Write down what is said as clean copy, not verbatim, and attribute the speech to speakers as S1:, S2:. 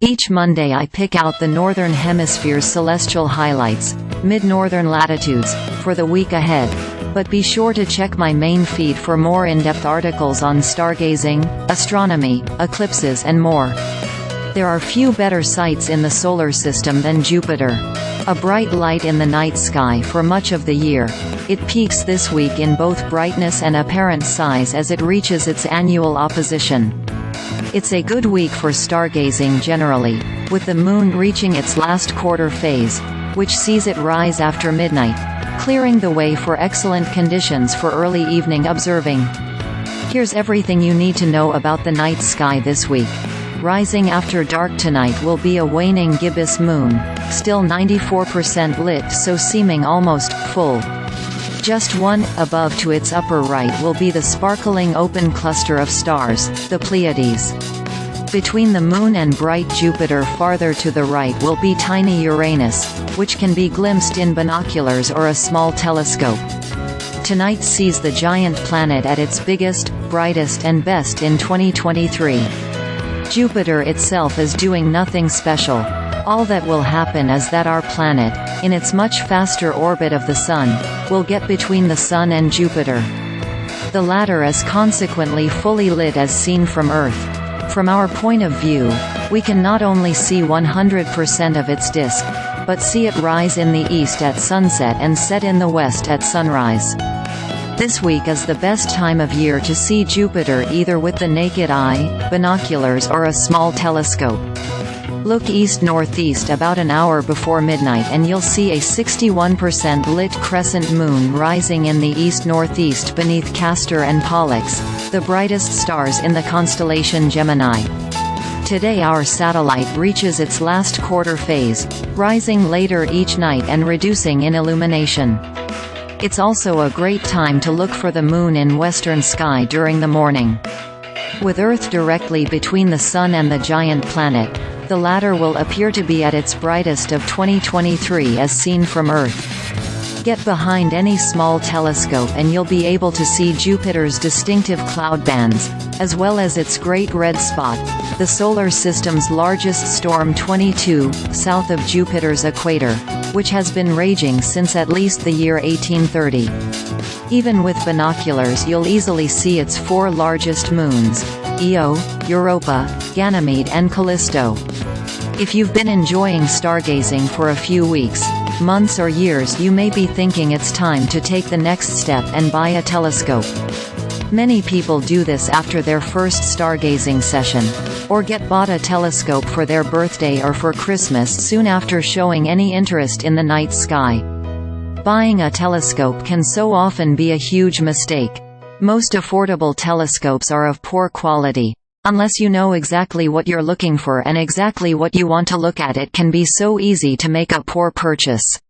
S1: Each Monday I pick out the Northern Hemisphere's celestial highlights, mid-northern latitudes, for the week ahead. But be sure to check my main feed for more in-depth articles on stargazing, astronomy, eclipses and more. There are few better sights in the solar system than Jupiter. A bright light in the night sky for much of the year, it peaks this week in both brightness and apparent size as it reaches its annual opposition. It's a good week for stargazing generally, with the Moon reaching its last quarter phase, which sees it rise after midnight, clearing the way for excellent conditions for early evening observing. Here's everything you need to know about the night sky this week. Rising after dark tonight will be a waning gibbous moon, still 94% lit, so seeming almost full. Just one above to its upper right will be the sparkling open cluster of stars, the Pleiades. Between the Moon and bright Jupiter farther to the right will be tiny Uranus, which can be glimpsed in binoculars or a small telescope. Tonight sees the giant planet at its biggest, brightest and best in 2023. Jupiter itself is doing nothing special. All that will happen is that our planet, in its much faster orbit of the Sun, will get between the Sun and Jupiter. The latter is consequently fully lit as seen from Earth. From our point of view, we can not only see 100% of its disk, but see it rise in the east at sunset and set in the west at sunrise. This week is the best time of year to see Jupiter either with the naked eye, binoculars or a small telescope. Look east-northeast about an hour before midnight and you'll see a 61% lit crescent moon rising in the east-northeast beneath Castor and Pollux, the brightest stars in the constellation Gemini. Today our satellite reaches its last quarter phase, rising later each night and reducing in illumination. It's also a great time to look for the Moon in western sky during the morning. With Earth directly between the Sun and the giant planet, the latter will appear to be at its brightest of 2023 as seen from Earth. Get behind any small telescope and you'll be able to see Jupiter's distinctive cloud bands, as well as its great red spot, the Solar System's largest storm 22, south of Jupiter's equator, which has been raging since at least the year 1830. Even with binoculars you'll easily see its four largest moons, Io, Europa, Ganymede and Callisto. If you've been enjoying stargazing for a few weeks, months or years, you may be thinking it's time to take the next step and buy a telescope. Many people do this after their first stargazing session, or get bought a telescope for their birthday or for Christmas soon after showing any interest in the night sky. Buying a telescope can so often be a huge mistake. Most affordable telescopes are of poor quality. Unless you know exactly what you're looking for and exactly what you want to look at, it can be so easy to make a poor purchase.